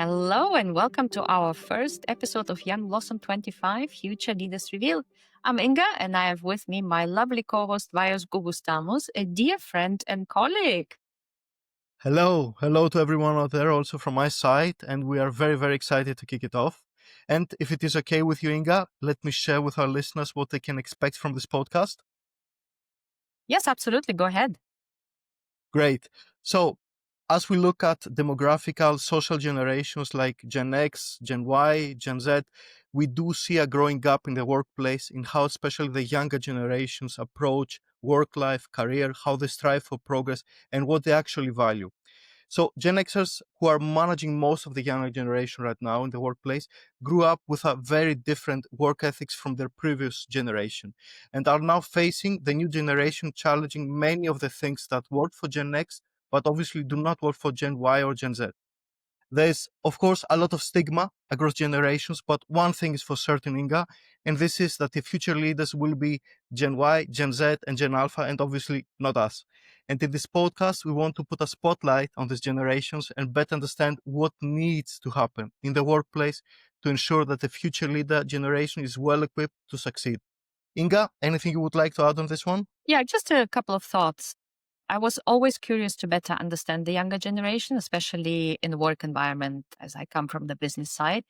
Hello and welcome to our first episode of Young Blossom 25 Future Leaders Reveal. I'm Inga and I have with me my lovely co-host Vaios Gougoustamos, a dear friend and colleague. Hello to everyone out there also from my side, and we are very excited to kick it off. And if it is okay with you, Inga, let me share with our listeners what they can expect from this podcast. Yes, absolutely. Go ahead. Great. So, as we look at demographical social generations like Gen X, Gen Y, Gen Z, we do see a growing gap in the workplace in how especially the younger generations approach work life, career, how they strive for progress, and what they actually value. So Gen Xers, who are managing most of the younger generation right now in the workplace, grew up with a very different work ethics from their previous generation and are now facing the new generation challenging many of the things that worked for Gen X, but obviously do not work for Gen Y or Gen Z. There's, of course, a lot of stigma across generations, but one thing is for certain, Inga, and this is that the future leaders will be Gen Y, Gen Z, and Gen Alpha, and obviously not us. And in this podcast, we want to put a spotlight on these generations and better understand what needs to happen in the workplace to ensure that the future leader generation is well equipped to succeed. Inga, anything you would like to add on this one? Yeah, just a couple of thoughts. I was always curious to better understand the younger generation, especially in the work environment, as I come from the business side.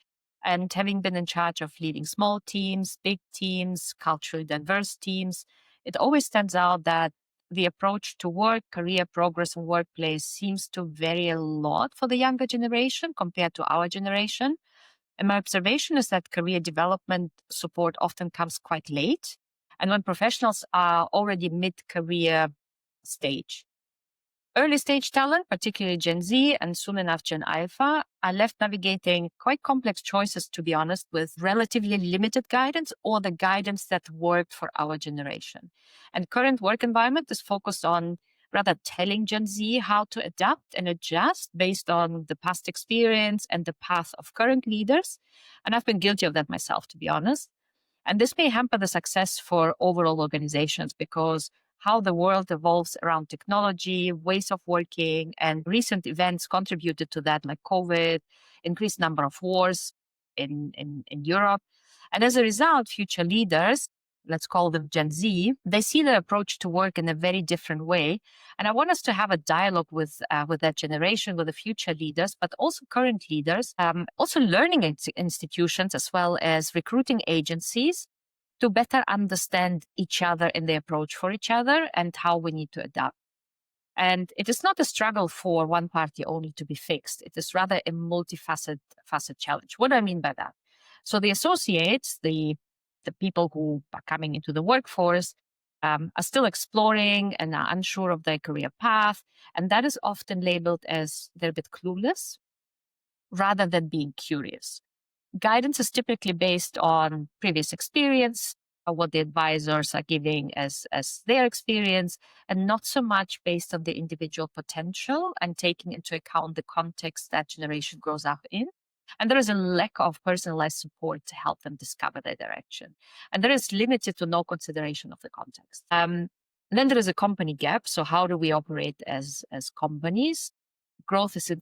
And having been in charge of leading small teams, big teams, culturally diverse teams, it always stands out that the approach to work, career progress, and workplace seems to vary a lot for the younger generation compared to our generation. And my observation is that career development support often comes quite late. And when professionals are already mid career stage. Early stage talent, particularly Gen Z and soon enough Gen Alpha, are left navigating quite complex choices, to be honest, with relatively limited guidance or the guidance that worked for our generation. And current work environment is focused on rather telling Gen Z how to adapt and adjust based on the past experience and the path of current leaders. And I've been guilty of that myself, to be honest. And this may hamper the success for overall organizations because how the world evolves around technology, ways of working, and recent events contributed to that, like COVID, increased number of wars in Europe. And as a result, future leaders, let's call them Gen Z, they see the approach to work in a very different way. And I want us to have a dialogue with that generation, with the future leaders, but also current leaders, also learning institutions, as well as recruiting agencies to better understand each other and the approach for each other and how we need to adapt. And it is not a struggle for one party only to be fixed. It is rather a multifaceted challenge. What do I mean by that? So the associates, the people who are coming into the workforce, are still exploring and are unsure of their career path. And that is often labeled as they're a bit clueless rather than being curious. Guidance is typically based on previous experience, what the advisors are giving as their experience, and not so much based on the individual potential and taking into account the context that generation grows up in. And there is a lack of personalized support to help them discover their direction. And there is limited to no consideration of the context. Then there is a company gap. So how do we operate as companies? Growth is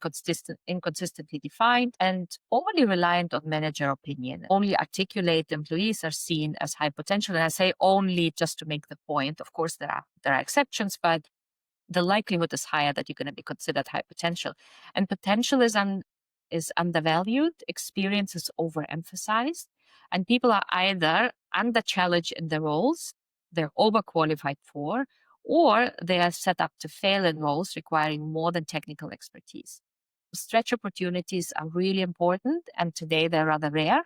inconsistently defined and overly reliant on manager opinion. Only articulate employees are seen as high potential. And I say only just to make the point. Of course, there are exceptions, but the likelihood is higher that you're going to be considered high potential. And potential is undervalued, experience is overemphasized, and people are either under-challenged in their roles, they're overqualified for, or they are set up to fail in roles requiring more than technical expertise. Stretch opportunities are really important, and today they're rather rare.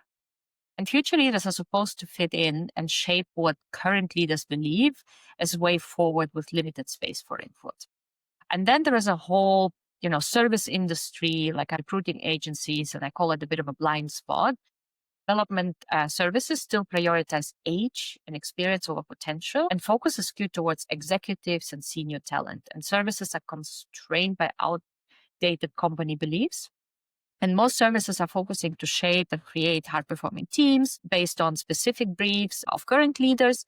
And future leaders are supposed to fit in and shape what current leaders believe as a way forward with limited space for input. And then there is a whole, service industry, like recruiting agencies, and I call it a bit of a blind spot. Development services still prioritize age and experience over potential, and focus is skewed towards executives and senior talent. And services are constrained by outdated company beliefs. And most services are focusing to shape and create high-performing teams based on specific briefs of current leaders,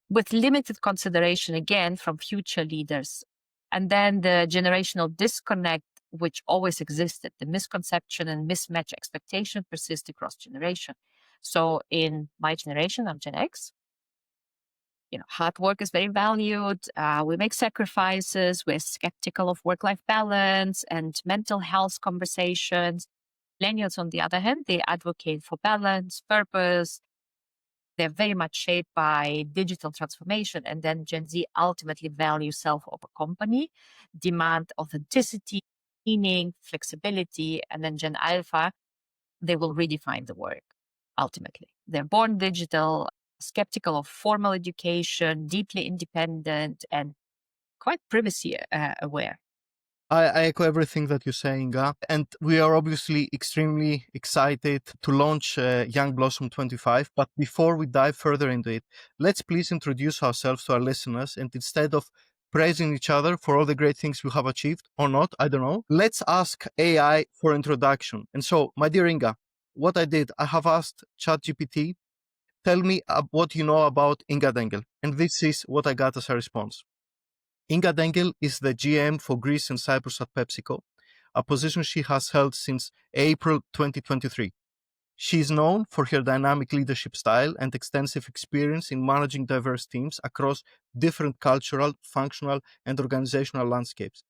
with limited consideration, again, from future leaders. And then the generational disconnect which always existed. The misconception and mismatch expectation persist across generation. So in my generation, I'm Gen X. Hard work is very valued. We make sacrifices. We're skeptical of work-life balance and mental health conversations. Millennials, on the other hand, they advocate for balance, purpose. They're very much shaped by digital transformation. And then Gen Z ultimately values self over company, demand authenticity, meaning, flexibility. And then Gen Alpha, they will redefine the work ultimately. They're born digital, skeptical of formal education, deeply independent, and quite privacy aware. I echo everything that you're saying, and we are obviously extremely excited to launch Young Blossom 25. But before we dive further into it, let's please introduce ourselves to our listeners. And instead of praising each other for all the great things we have achieved or not, I don't know, let's ask AI for introduction. And so, my dear Inga, what I did, I have asked ChatGPT, tell me what you know about Inga Dengel. And this is what I got as a response. Inga Dengel is the GM for Greece and Cyprus at PepsiCo, a position she has held since April 2023. She is known for her dynamic leadership style and extensive experience in managing diverse teams across different cultural, functional, and organizational landscapes.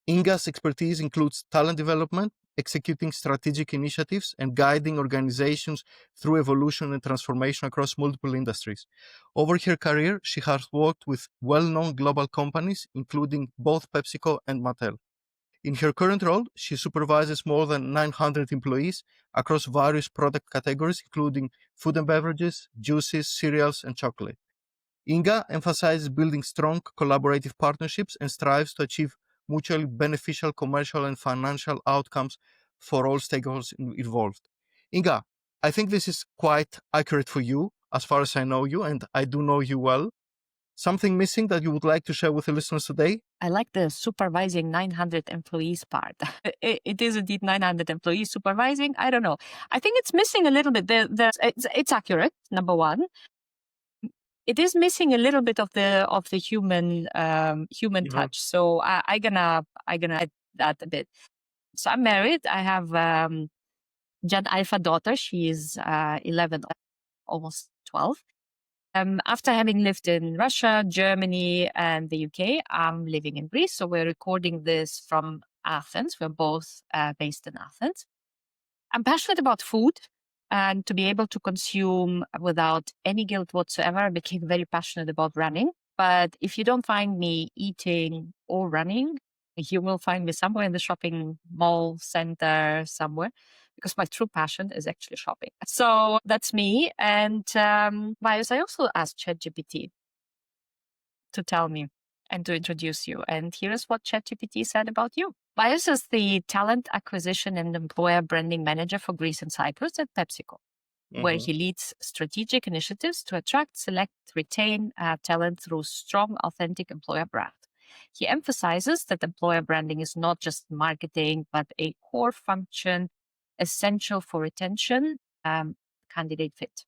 Inga's expertise includes talent development, executing strategic initiatives, and guiding organizations through evolution and transformation across multiple industries. Over her career, she has worked with well-known global companies, including both PepsiCo and Mattel. In her current role, she supervises more than 900 employees across various product categories, including food and beverages, juices, cereals, and chocolate. Inga emphasizes building strong collaborative partnerships and strives to achieve mutually beneficial commercial and financial outcomes for all stakeholders involved. Inga, I think this is quite accurate for you, as far as I know you, and I do know you well. Something missing that you would like to share with the listeners today? I like the supervising 900 employees part. It is indeed 900 employees supervising. I don't know. I think it's missing a little bit. It's accurate, number one. It is missing a little bit of the human touch. So I gonna add that a bit. So I'm married. I have Gen Alpha daughter. She is 11, almost 12. After having lived in Russia, Germany, and the UK, I'm living in Greece. So we're recording this from Athens. We're both based in Athens. I'm passionate about food, and to be able to consume without any guilt whatsoever. I became very passionate about running. But if you don't find me eating or running, you will find me somewhere in the shopping mall center somewhere, because my true passion is actually shopping. So that's me. And Vaios, I also asked ChatGPT to tell me and to introduce you. And here is what ChatGPT said about you. Vaios is the talent acquisition and employer branding manager for Greece and Cyprus at PepsiCo, where he leads strategic initiatives to attract, select, retain talent through strong, authentic employer brand. He emphasizes that employer branding is not just marketing, but a core function essential for retention, candidate fit.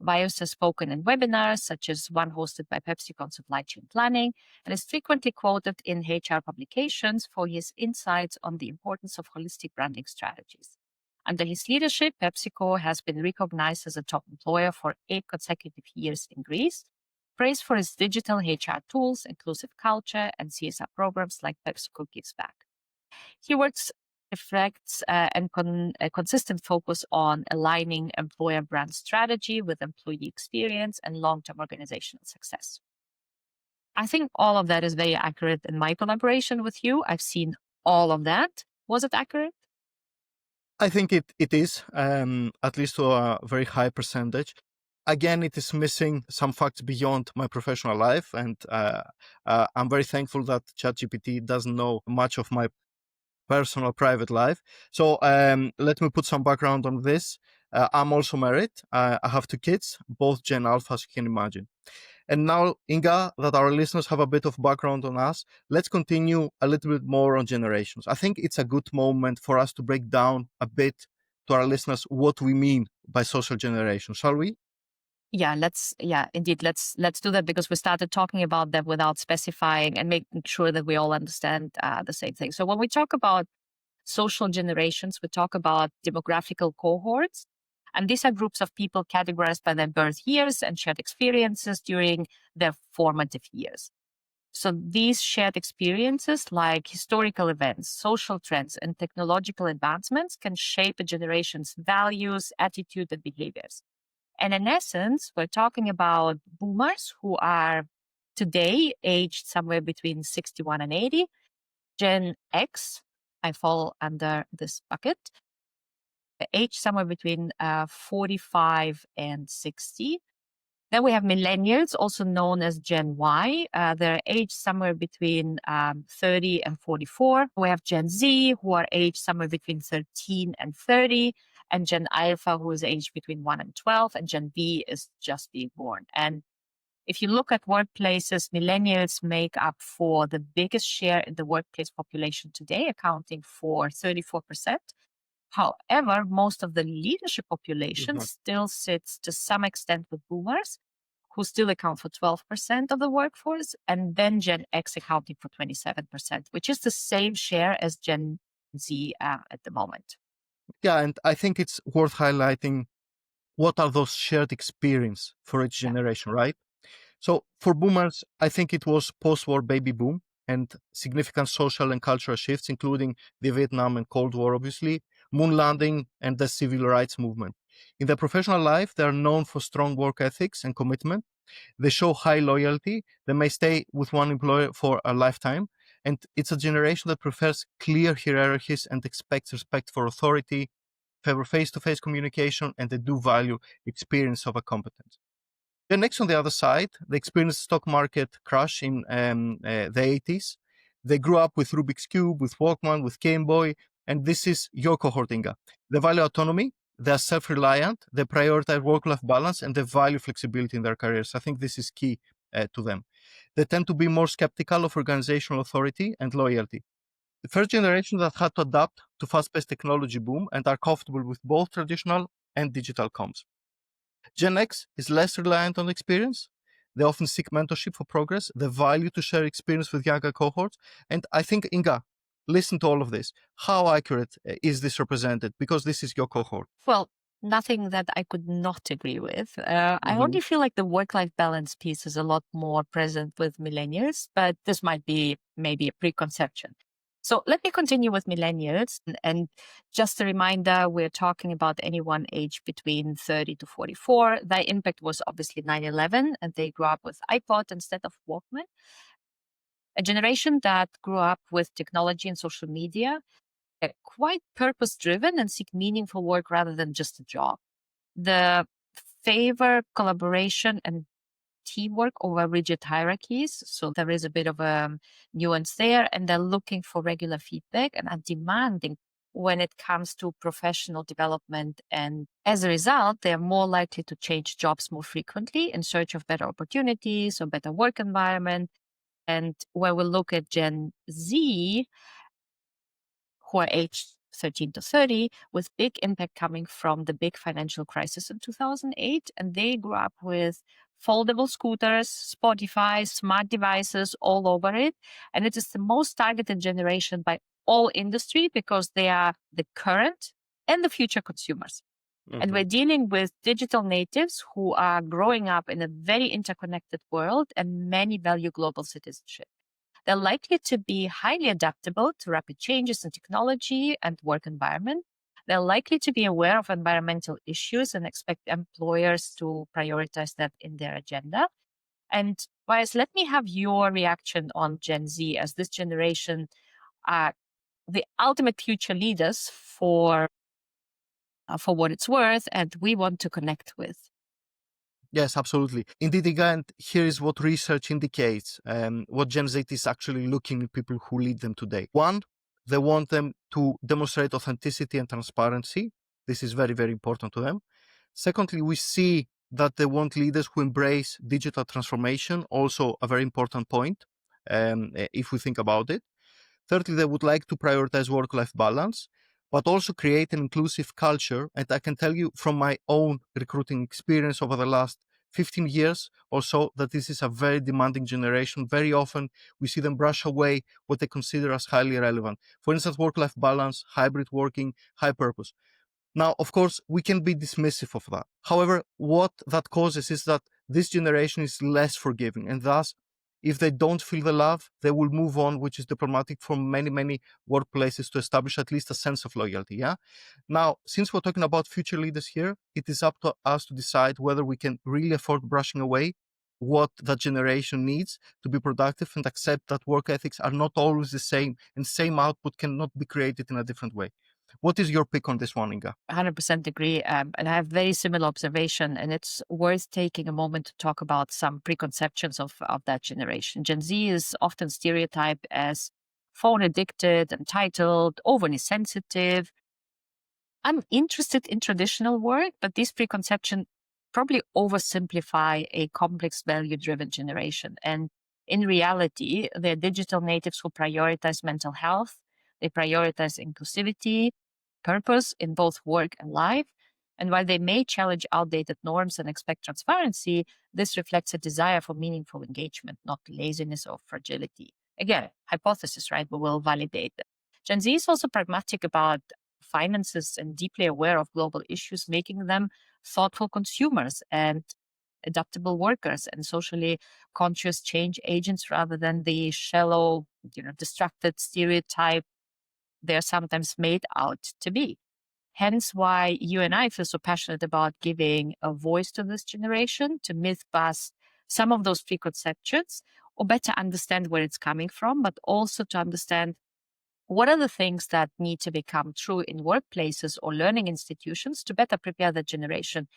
Vaios has spoken in webinars, such as one hosted by PepsiCo on supply chain planning, and is frequently quoted in HR publications for his insights on the importance of holistic branding strategies. Under his leadership, PepsiCo has been recognized as a top employer for 8 consecutive years in Greece, praised for its digital HR tools, inclusive culture, and CSR programs like PepsiCo Gives Back. He reflects a consistent focus on aligning employer brand strategy with employee experience and long-term organizational success. I think all of that is very accurate in my collaboration with you. I've seen all of that. Was it accurate? I think it is, at least to a very high percentage. Again, it is missing some facts beyond my professional life, and I'm very thankful that ChatGPT doesn't know much of my personal private life. So let me put some background on this. I'm also married. I have 2 kids, both Gen Alpha, as you can imagine. And now, Inga, that our listeners have a bit of background on us, let's continue a little bit more on generations. I think it's a good moment for us to break down a bit to our listeners what we mean by social generation. Shall we? Indeed. Let's do that, because we started talking about that without specifying and making sure that we all understand the same thing. So when we talk about social generations. We talk about demographical cohorts. And these are groups of people categorized by their birth years and shared experiences during their formative years. So these shared experiences, like historical events, social trends, and technological advancements, can shape a generation's values, attitude, and behaviors. And in essence, we're talking about boomers who are today aged somewhere between 61 and 80. Gen X, I fall under this bucket, aged somewhere between 45 and 60. Then we have millennials, also known as Gen Y. They're aged somewhere between 30 and 44. We have Gen Z, who are aged somewhere between 13 and 30, and Gen Alpha, who is aged between 1 and 12, and Gen V is just being born. And if you look at workplaces, millennials make up for the biggest share in the workplace population today, accounting for 34%. However, most of the leadership population Mhm. still sits to some extent with boomers, who still account for 12% of the workforce, and then Gen X accounting for 27%, which is the same share as Gen Z at the moment. Yeah, and I think it's worth highlighting what are those shared experience for each Yeah. generation, right? So for boomers, I think it was post-war baby boom and significant social and cultural shifts, including the Vietnam and Cold War, obviously, moon landing, and the civil rights movement. In their professional life, they are known for strong work ethics and commitment. They show high loyalty. They may stay with one employer for a lifetime. And it's a generation that prefers clear hierarchies and expects respect for authority, favor face-to-face communication, and they do value experience over competence. Then next on the other side, they experienced stock market crash in the 80s. They grew up with Rubik's Cube, with Walkman, with Game Boy, and this is your cohort, Inga. They value autonomy, they are self-reliant, they prioritize work-life balance, and they value flexibility in their careers. I think this is key to them. They tend to be more skeptical of organizational authority and loyalty. The first generation that had to adapt to fast-paced technology boom and are comfortable with both traditional and digital comms. Gen X is less reliant on experience. They often seek mentorship for progress. They value to share experience with younger cohorts. And I think, Inga, listen to all of this. How accurate is this represented? Because this is your cohort. Well, nothing that I could not agree with. I Mhm. only feel like the work life balance piece is a lot more present with millennials, but this might be maybe a preconception. So let me continue with millennials. And just a reminder, we're talking about anyone aged between 30 to 44. Their impact was obviously 9/11, and they grew up with iPod instead of Walkman. A generation that grew up with technology and social media, quite purpose driven and seek meaningful work rather than just a job. The favor collaboration and teamwork over rigid hierarchies. So there is a bit of a nuance there, and they're looking for regular feedback and are demanding when it comes to professional development. And as a result, they're more likely to change jobs more frequently in search of better opportunities or better work environment. And where we look at Gen Z, who are aged 13 to 30, with big impact coming from the big financial crisis in 2008. And they grew up with foldable scooters, Spotify, smart devices all over it. And it is the most targeted generation by all industry because they are the current and the future consumers. And Mhm. we're dealing with digital natives who are growing up in a very interconnected world, and many value global citizenship. They're likely to be highly adaptable to rapid changes in technology and work environment. They're likely to be aware of environmental issues and expect employers to prioritize that in their agenda. And Vaios, let me have your reaction on Gen Z, as this generation are the ultimate future leaders for what it's worth, and we want to connect with. Yes, absolutely. Indeed, Inga, and here is what research indicates what Gen Z is actually looking at people who lead them today. One, they want them to demonstrate authenticity and transparency. This is very, very important to them. Secondly, we see that they want leaders who embrace digital transformation, also a very important point, if we think about it. Thirdly, they would like to prioritize work-life balance, but also create an inclusive culture. And I can tell you from my own recruiting experience over the last 15 years or so that this is a very demanding generation. Very often we see them brush away what they consider as highly relevant. For instance, work-life balance, hybrid working, high purpose. Now, of course, we can be dismissive of that. However, what that causes is that this generation is less forgiving, and thus, if they don't feel the love, they will move on, which is diplomatic from many, many workplaces to establish at least a sense of loyalty. Yeah. Now, since we're talking about future leaders here, it is up to us to decide whether we can really afford brushing away what that generation needs to be productive and accept that work ethics are not always the same and same output cannot be created in a different way. What is your pick on this one, Inga? 100% agree. And I have very similar observation. And it's worth taking a moment to talk about some preconceptions of that generation. Gen Z is often stereotyped as phone addicted, entitled, overly sensitive. I'm interested in traditional work, but these preconceptions probably oversimplify a complex value driven generation. And in reality, they're digital natives who prioritize mental health, they prioritize inclusivity, purpose in both work and life. And while they may challenge outdated norms and expect transparency, this reflects a desire for meaningful engagement, not laziness or fragility. Again, hypothesis, right? But we'll validate it. Gen Z is also pragmatic about finances and deeply aware of global issues, making them thoughtful consumers and adaptable workers and socially conscious change agents rather than the shallow, distracted stereotype they're sometimes made out to be. Hence why you and I feel so passionate about giving a voice to this generation to myth bust some of those preconceptions or better understand where it's coming from, but also to understand what are the things that need to become true in workplaces or learning institutions to better prepare the generation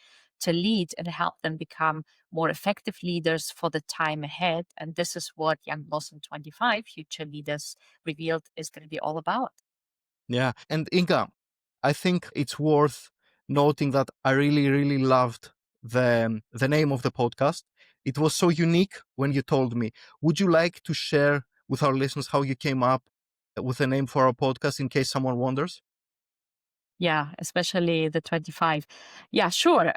to lead and help them become more effective leaders for the time ahead? And this is what Young Blossom 25 Future Leaders Revealed is going to be all about. Yeah. And Inga, I think it's worth noting that I really, really loved the name of the podcast. It was so unique when you told me. Would you like to share with our listeners how you came up with a name for our podcast in case someone wonders? Yeah, especially the 25. Yeah, sure.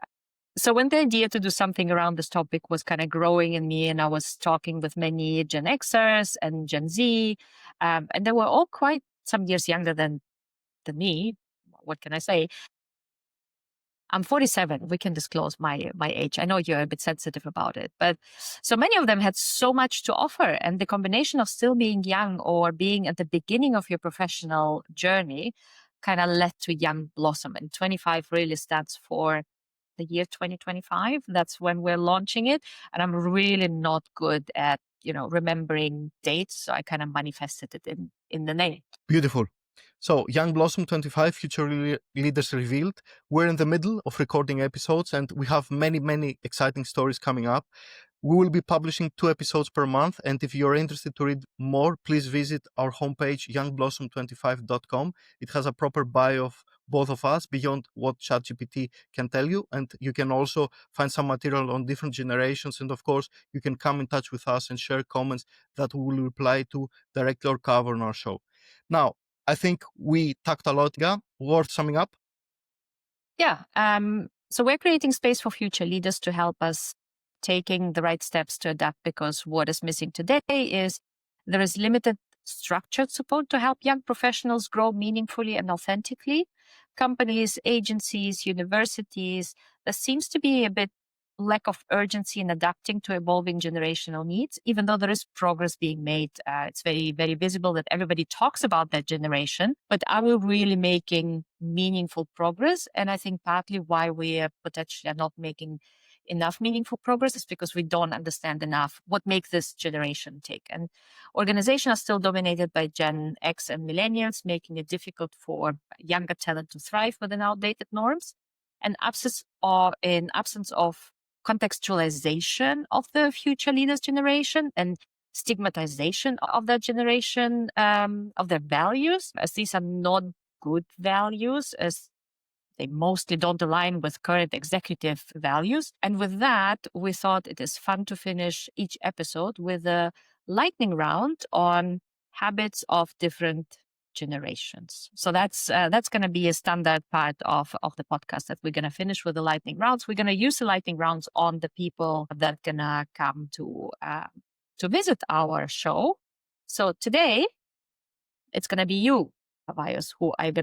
So when the idea to do something around this topic was kind of growing in me, and I was talking with many Gen Xers and Gen Z, and they were all quite some years younger than me. What can I say? I'm 47. We can disclose my age. I know you're a bit sensitive about it, but so many of them had so much to offer, and the combination of still being young or being at the beginning of your professional journey kind of led to Young Blossom. And 25 really stands for the year 2025. That's when we're launching it, and I'm really not good at remembering dates, so I kind of manifested it in the name. Beautiful. So, Young Blossom 25 Future Leaders Revealed. We're in the middle of recording episodes and we have many, many exciting stories coming up. We will be publishing 2 episodes per month. And if you're interested to read more, please visit our homepage, youngblossom25.com. It has a proper bio of both of us beyond what ChatGPT can tell you. And you can also find some material on different generations. And of course, you can come in touch with us and share comments that we will reply to directly or cover on our show. Now, I think we talked a lot, yeah? Worth summing up? Yeah. So we're creating space for future leaders to help us taking the right steps to adapt, because what is missing today is there is limited structured support to help young professionals grow meaningfully and authentically. Companies, agencies, universities, there seems to be a bit lack of urgency in adapting to evolving generational needs, even though there is progress being made. It's very, very visible that everybody talks about that generation, but are we really making meaningful progress? And I think partly why we are potentially not making enough meaningful progress is because we don't understand enough what makes this generation tick. And organizations are still dominated by Gen X and millennials, making it difficult for younger talent to thrive within outdated norms. And in absence of contextualization of the future leaders generation and stigmatization of that generation, of their values, as these are not good values, as they mostly don't align with current executive values. And with that, we thought it is fun to finish each episode with a lightning round on habits of different generations. So that's going to be a standard part of the podcast that we're going to finish with the lightning rounds. We're going to use the lightning rounds on the people that are going to come to visit our show. So today it's going to be you, Vaios, who I'm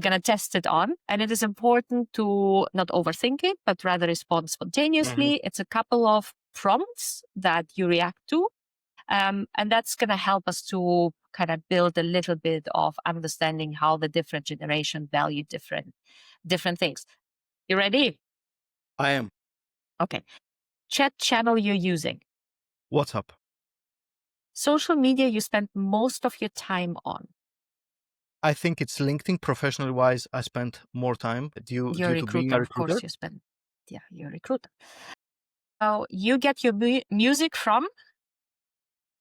gonna test it on. And it is important to not overthink it, but rather respond spontaneously. It's a couple of prompts that you react to. And that's going to help us to kind of build a little bit of understanding how the different generations value different things. You ready? I am. Okay. Chat channel you're using. WhatsApp. Social media you spend most of your time on. I think it's LinkedIn. Professional wise, I spent more time due to being a Of recruiter. course, you're a recruiter. So you get your music from?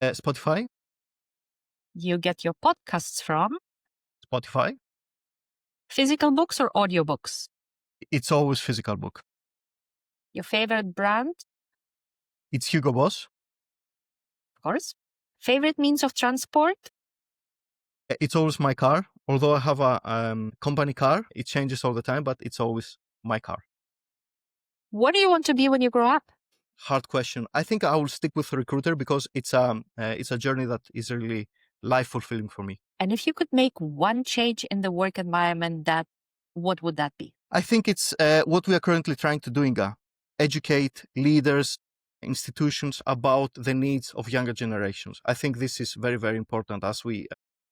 Spotify. You get your podcasts from? Spotify. Physical books or audiobooks? It's always physical book. Your favorite brand? It's Hugo Boss. Of course. Favorite means of transport? It's always my car. Although I have a company car, it changes all the time, but it's always my car. What do you want to be when you grow up? Hard question. I think I will stick with recruiter because it's a journey that is really life fulfilling for me. And if you could make one change in the work environment, what would that be? I think it's what we are currently trying to do, Inga. Educate leaders, institutions about the needs of younger generations. I think this is very, very important as we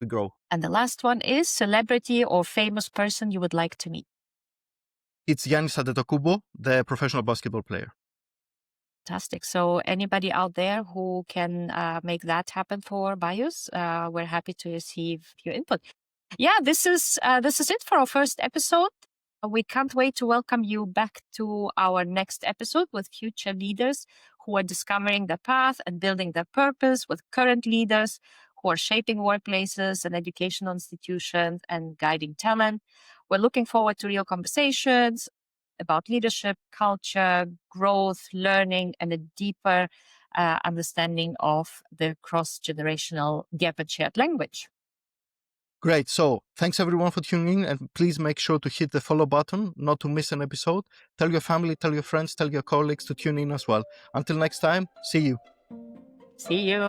grow. And the last one is celebrity or famous person you would like to meet. It's Giannis Antetokounmpo, the professional basketball player. Fantastic. So anybody out there who can make that happen for Vaios, we're happy to receive your input. Yeah, this is it for our first episode. We can't wait to welcome you back to our next episode with future leaders who are discovering their path and building their purpose, with current leaders who are shaping workplaces and educational institutions and guiding talent. We're looking forward to real conversations about leadership, culture, growth, learning, and a deeper understanding of the cross-generational gap and shared language. Great. So thanks everyone for tuning in, and please make sure to hit the follow button not to miss an episode. Tell your family, tell your friends, tell your colleagues to tune in as well. Until next time, see you. See you.